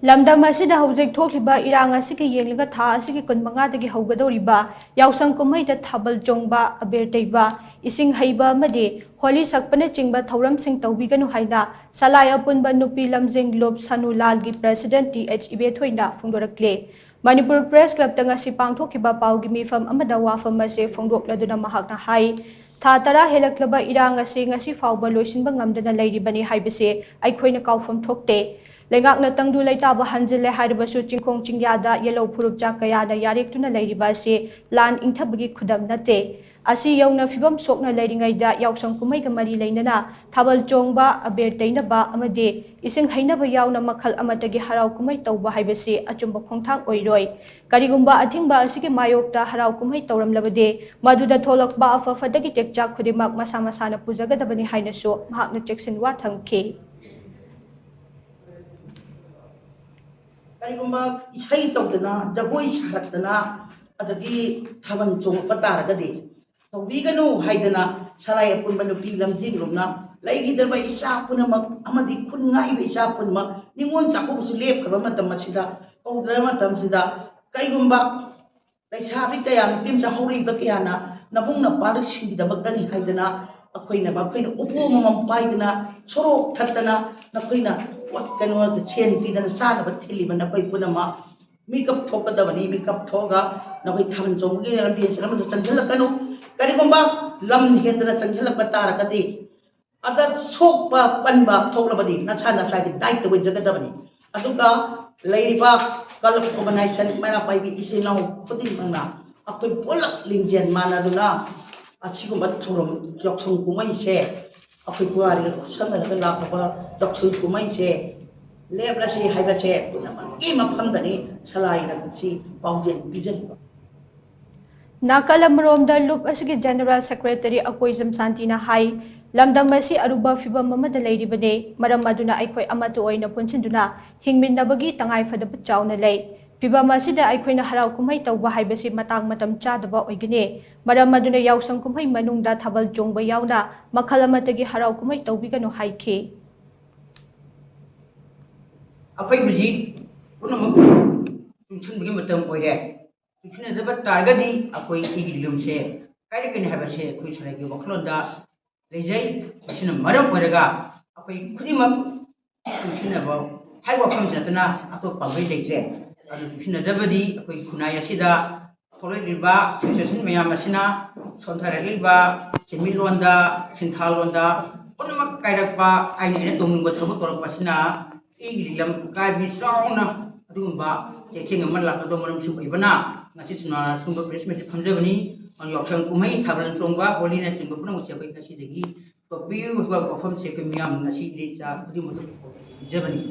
ꯂꯝꯗꯝ ꯑꯁꯤꯗ ꯍꯧꯖꯤꯛ ꯊꯣꯛꯂꯤꯕ ꯏꯔꯥꯡ ꯑꯁꯤꯒꯤ ꯌꯦꯡꯂꯒ ꯊꯥ ꯑꯁꯤꯒꯤ 15ꯗꯒꯤ ꯍꯧꯒꯗꯧꯔꯤꯕ ꯌꯥꯎꯁꯪ ꯀꯨꯝꯍꯩꯗ ꯊꯥꯕꯜ ꯆꯣꯡꯕ, ꯑꯕꯦꯔ ꯇꯩꯕ, ꯏꯁꯤꯡ ꯍꯩꯕ ꯑꯃꯗꯤ ꯍꯣꯂꯤ ꯁꯛꯄꯅꯆꯤꯡꯕ ꯊꯧꯔꯝꯁꯤꯡ ꯇꯧꯕꯤꯒꯅꯨ ꯍꯥꯏꯅ ꯁꯂꯥꯏ ꯑꯄꯨꯟꯕ ꯅꯨꯄꯤ ꯂꯝꯖꯤꯡ ꯂꯨꯞ ꯁꯅꯨꯂꯥꯜꯒꯤ ꯄ꯭ꯔꯦꯁꯤꯗꯦꯟꯠ ꯇꯤ.ꯑꯩꯆ. ꯏꯕꯦꯊꯣꯏꯅ ꯐꯣꯡꯗꯣꯔꯛꯂꯦ꯫ ꯃꯅꯤꯄꯨꯔ ꯄ꯭ꯔꯦꯁ ꯀ꯭ꯂꯕꯇ ꯉꯁꯤ ꯄꯥꯡꯊꯣꯛꯈꯤꯕ ꯄꯥꯎꯒꯤ ꯃꯤꯐꯝ ꯑꯃꯗ ꯋꯥꯐꯝ ꯑꯁꯤ ꯐꯣꯡꯗꯣꯛꯂꯗꯨꯅ ꯃꯍꯥꯛꯅ ꯍꯥꯏ ꯊꯥ 10 ꯍꯦꯜꯂꯛꯂꯕ ꯏꯔꯥꯡ ꯑꯁꯤ ꯉꯁꯤ ꯐꯥꯎꯕ ꯂꯣꯏꯁꯤꯟꯕ ꯉꯝꯗꯅ ꯂꯩꯔꯤꯕꯅꯤ ꯍꯥꯏꯕꯁꯤ ꯑꯩꯈꯣꯏꯅ ꯀꯥꯎꯐꯝ ꯊꯣꯛꯇꯦ꯫ ꯂꯩꯉꯥꯛꯅ ꯇꯪꯗꯨ ꯂꯩꯇꯥꯕ ꯍꯟꯖꯤꯜꯂꯦ ꯍꯥꯏꯔꯕꯁꯨ ꯆꯤꯡꯈꯣꯡ ꯆꯤꯡꯌꯥꯗ ꯌꯦꯜꯂꯧ ꯐꯨꯔꯨꯞꯆꯥ ꯀꯌꯥꯅ ꯌꯥꯔꯦꯛꯇꯨꯅ ꯂꯩꯔꯤꯕ ꯑꯁꯤ ꯂꯥꯟ ꯏꯪꯊꯕꯒꯤ ꯈꯨꯗꯝ ꯅꯠꯇꯦ꯫ ꯑꯁꯤ ꯌꯧꯅ ꯐꯤꯕꯝ ꯁꯣꯛꯅ ꯂꯩꯔꯤꯉꯩꯗ ꯌꯥꯎꯁꯪ ꯀꯨꯝꯍꯩꯒ ꯃꯔꯤ ꯂꯩꯅꯅ ꯊꯥꯕꯜ ꯆꯣꯡꯕ, ꯑꯕꯦꯔ ꯇꯩꯅꯕ ꯑꯃꯗꯤ ꯏꯁꯤꯡ ꯍꯩꯅꯕ ꯌꯥꯎꯅ ꯃꯈꯜ ꯑꯃꯠꯇꯒꯤ ꯍꯔꯥꯎ ꯀꯨꯝꯍꯩ ꯇꯧꯕ ꯍꯥꯏꯕꯁꯤ ꯑꯆꯨꯝꯕ ꯈꯣꯡꯊꯥꯡ ꯑꯣꯏꯔꯣꯏ꯫ ꯀꯔꯤꯒꯨꯝꯕ ꯑꯊꯤꯡꯕ ꯑꯁꯤꯒꯤ ꯃꯥꯌꯣꯛꯇ ꯍꯔꯥꯎ ꯀꯨꯝꯍꯩ ꯇꯧꯔꯝꯂꯕꯗꯤ ꯃꯗꯨꯗ ꯊꯣꯛꯂꯛꯄ ꯑꯐ-ꯐꯗꯒꯤ ꯇꯦꯛꯆꯥꯛ ꯈꯨꯗꯤꯡꯃꯛ ꯃꯁꯥ ꯃꯁꯥꯅ ꯄꯨꯖꯒꯗꯕꯅꯤ ꯍꯥꯏꯅꯁꯨ ꯃꯍꯥꯛꯅ ꯆꯦꯛꯁꯤꯟꯋꯥ ꯊꯝꯈꯤ꯫ ꯀꯔꯤꯒꯨꯝꯕ ꯏꯁꯩ ꯇꯧꯗꯅ ꯖꯒꯣꯏ ꯁꯥꯔꯛꯇꯅ ꯑꯗꯒꯤ ꯊꯥꯕꯜ ꯆꯣꯡꯉꯛꯄ ꯇꯥꯔꯒꯗꯤ ꯇꯧꯕꯤꯒꯅꯨ ꯍꯥꯏꯗꯅ ꯁꯂꯥꯏ ꯑꯄꯨꯟꯕ ꯅꯨꯄꯤ ꯂꯝꯖꯤꯡꯂꯨꯞꯅ ꯂꯩꯈꯤꯗꯕ ꯏꯆꯥ ꯄꯨꯝꯅꯃꯛ ꯑꯃꯗꯤ ꯈꯨꯟ ꯉꯥꯛꯏꯕ ꯏꯆꯥ ꯄꯨꯝꯅꯃꯛ ꯅꯤꯉꯣꯜ ꯆꯥꯛꯀꯧꯕꯁꯨ ꯂꯦꯞꯈ꯭ꯔꯕ ꯃꯇꯝ ꯑꯁꯤꯗ ꯀꯧꯗ꯭ꯔꯕ ꯃꯇꯝꯁꯤꯗ ꯀꯔꯤꯒꯨꯝꯕ ꯂꯩꯁꯥꯕꯤ ꯀꯌꯥ ꯅꯨꯄꯤ ꯃꯆꯥ ꯍꯧꯔꯛꯏꯕ ꯀꯌꯥꯅ ꯅꯕꯨꯡ ꯅꯄꯥꯜꯁꯤꯡꯒꯤꯗꯃꯛꯇꯅꯤ ꯍꯥꯏꯗꯅ ꯑꯩꯈꯣꯏꯅ ꯎꯄꯨ ꯑꯃꯃꯝ ꯄꯥꯏꯗꯅ ꯁꯣꯔꯣꯛ ꯊꯠꯇꯅ ꯅꯈꯣꯏꯅ ꯀꯩꯅꯣ ꯁꯦꯟ ꯄꯤꯗꯅ ꯆꯥꯅꯕ ꯊꯤꯜꯂꯤꯕ ꯅꯈꯣꯏ ꯄꯨꯝꯅꯃꯛ ꯃꯤꯀꯞ ꯊꯣꯛꯀꯗꯕꯅꯤ꯫ ꯃꯤꯀꯞ ꯊꯣꯛꯑꯒ ꯅꯈꯣꯏ ꯊꯥꯕꯜ ꯆꯣꯡꯕꯒꯤ ꯂꯝꯕꯦꯟꯁꯤꯟ ꯑꯃꯗ ꯆꯪꯁꯤꯜꯂꯛꯀꯅꯨ꯫ ꯀꯔꯤꯒꯨꯝꯕ ꯂꯝ ꯍꯦꯟꯗꯅ ꯆꯪꯁꯤꯜꯂꯛꯄ ꯇꯥꯔꯒꯗꯤ ꯑꯗ ꯁꯣꯛꯄ ꯄꯟꯕ ꯊꯣꯛꯂꯕꯗꯤ ꯅꯁꯥ ꯅꯁꯥꯒꯤ ꯗꯥꯏꯇ ꯑꯣꯏꯖꯒꯗꯕꯅꯤ꯫ ꯑꯗꯨꯒ ꯂꯩꯔꯤꯕ ꯀꯂꯞ ꯑꯣꯔꯒꯅꯥꯏꯖꯦꯁꯟ ꯃꯩꯔꯥ ꯄꯥꯏꯕꯤ ꯏꯆꯤꯜ ꯏꯅꯥꯎ ꯈꯨꯗꯤꯡꯃꯛꯅ ꯑꯩꯈꯣꯏ ꯄꯨꯂꯞ ꯂꯤꯡꯖꯦꯜ ꯃꯥꯟꯅꯗꯨꯅ ꯑꯁꯤꯒꯨꯝꯕ ꯊꯧꯔꯝ ꯌꯥꯎꯁꯪ ꯀꯨꯝꯍꯩꯁꯦ ꯑꯩꯈꯣꯏ ꯄꯨꯋꯥꯔꯤꯒ ꯈꯨꯠꯁꯝꯅꯔꯒ ꯂꯥꯛꯄ ꯌꯥꯎꯁꯪ ꯀꯨꯝꯍꯩꯁꯦ ꯂꯦꯞꯂꯁꯤ ꯍꯥꯏꯕꯁꯦ ꯄꯨꯝꯅꯃꯛꯀꯤ ꯃꯐꯝꯗꯅꯤ ꯁꯂꯥꯏꯅ ꯉꯁꯤ ꯄꯥꯎꯖꯦꯜ ꯄꯤꯖꯔꯤꯕ꯫ ꯅꯥꯀꯜ ꯑꯃꯔꯣꯝꯗ ꯂꯨꯞ ꯑꯁꯤꯒꯤ ꯖꯦꯅꯔꯦꯜ ꯁꯦꯀ꯭ꯔꯦꯇꯔꯤ ꯑꯀꯣꯏꯖꯝ ꯁꯥꯟꯇꯤꯅ ꯍꯥꯏ ꯂꯝꯗꯝ ꯑꯁꯤ ꯑꯔꯨꯕ ꯐꯤꯚꯝ ꯑꯃꯗ ꯂꯩꯔꯤꯕꯅꯤ꯫ ꯃꯔꯝ ꯑꯗꯨꯅ ꯑꯩꯈꯣꯏ ꯑꯃꯠꯇ ꯑꯣꯏꯅ ꯄꯨꯟꯁꯤꯟꯗꯨꯅ ꯍꯤꯡꯃꯤꯟꯅꯕꯒꯤ ꯇꯉꯥꯏꯐꯗꯕ ꯆꯥꯎꯅ ꯂꯩ꯫ ꯐꯤꯚꯝ ꯑꯁꯤꯗ ꯑꯩꯈꯣꯏꯅ ꯍꯔꯥꯎ ꯀꯨꯝꯍꯩ ꯇꯧꯕ ꯍꯥꯏꯕꯁꯤ ꯃꯇꯥꯡ ꯃꯇꯝ ꯆꯥꯗꯕ ꯑꯣꯏꯒꯅꯤ꯫ ꯃꯔꯝ ꯑꯗꯨꯅ ꯌꯥꯎꯁꯪ ꯀꯨꯝꯍꯩ ꯃꯅꯨꯡꯗ ꯊꯥꯕꯜ ꯆꯣꯡꯕ ꯌꯥꯎꯅ ꯃꯈꯜ ꯑꯃꯠꯇꯒꯤ ꯍꯔꯥꯎ ꯀꯨꯝꯍꯩ ꯇꯧꯕꯤꯒꯅꯨ ꯍꯥꯏꯈꯤ꯫ ꯑꯩꯈꯣꯏ ꯍꯧꯖꯤꯛ ꯄꯨꯝꯅꯃꯛ ꯆꯨꯡꯁꯤꯟꯕꯒꯤ ꯃꯇꯝ ꯑꯣꯏꯔꯦ꯫ ꯆꯨꯡꯁꯤꯟꯅꯗꯕ ꯇꯥꯔꯒꯗꯤ ꯑꯩꯈꯣꯏ ꯑꯩꯒꯤ ꯂꯝꯁꯦ ꯀꯥꯏꯔꯛꯀꯅꯤ ꯍꯥꯏꯕꯁꯦ ꯑꯩꯈꯣꯏ ꯁꯂꯥꯏꯒꯤ ꯋꯥꯈꯜꯂꯣꯟꯗ ꯂꯩꯖꯩ꯫ ꯃꯁꯤꯅ ꯃꯔꯝ ꯑꯣꯏꯔꯒ ꯑꯩꯈꯣꯏ ꯈꯨꯗꯤꯡꯃꯛ ꯆꯨꯡꯁꯤꯟꯅꯕ ꯍꯥꯏꯕ ꯋꯥꯐꯝꯁꯤ ꯅꯠꯇꯅ ꯑꯇꯣꯞꯄ ꯄꯥꯝꯕꯩ ꯂꯩꯇ꯭ꯔꯦ꯫ ꯑꯗꯨ ꯆꯨꯡꯁꯤꯟꯅꯗꯕꯗꯤ ꯑꯩꯈꯣꯏ ꯈꯨꯟꯅꯥꯏ ꯑꯁꯤꯗ ꯊꯣꯛꯂꯛꯂꯤꯕ ꯁꯤꯆꯨꯋꯦꯁꯟ ꯃꯌꯥꯝ ꯑꯁꯤꯅ ꯁꯣꯟꯊꯔꯛꯂꯤꯕ ꯁꯦꯟꯃꯤꯠꯂꯣꯟꯗ ꯁꯤꯟꯊꯥꯂꯣꯟꯗ ꯄꯨꯝꯅꯃꯛ ꯀꯥꯏꯔꯛꯄ ꯑꯩꯅ ꯇꯧꯅꯤꯡꯕ ꯊꯕꯛ ꯇꯧꯔꯛꯄ ꯑꯁꯤꯅ ꯑꯩꯒꯤ ꯂꯝ ꯀꯥꯏꯕꯤ ꯆꯥꯎꯅ ꯑꯗꯨꯒꯨꯝꯕ ꯆꯩꯊꯦꯡ ꯑꯃ ꯂꯥꯛꯀꯗꯧꯕ ꯃꯔꯝꯁꯨ ꯑꯣꯏꯕꯅ ꯉꯁꯤ ꯁꯨꯝꯕ ꯄ꯭ꯔꯦꯁ ꯃꯤꯠ ꯐꯝꯖꯕꯅꯤ꯫ ꯌꯥꯎꯁꯪ ꯀꯨꯝꯍꯩ ꯊꯥꯕꯜ ꯆꯣꯡꯕ ꯍꯣꯂꯤꯅꯆꯤꯡꯕ ꯄꯨꯝꯅꯃꯛꯁꯦ ꯑꯩꯈꯣꯏ ꯉꯁꯤꯗꯒꯤ ꯇꯣꯛꯄꯤꯌꯨ ꯍꯥꯏꯕ ꯋꯥꯐꯝꯁꯦ ꯑꯩꯈꯣꯏ ꯃꯤꯌꯥꯝ ꯉꯁꯤꯗꯤ ꯈꯨꯗꯤꯡꯃꯛ ꯄꯤꯖꯕꯅꯤ꯫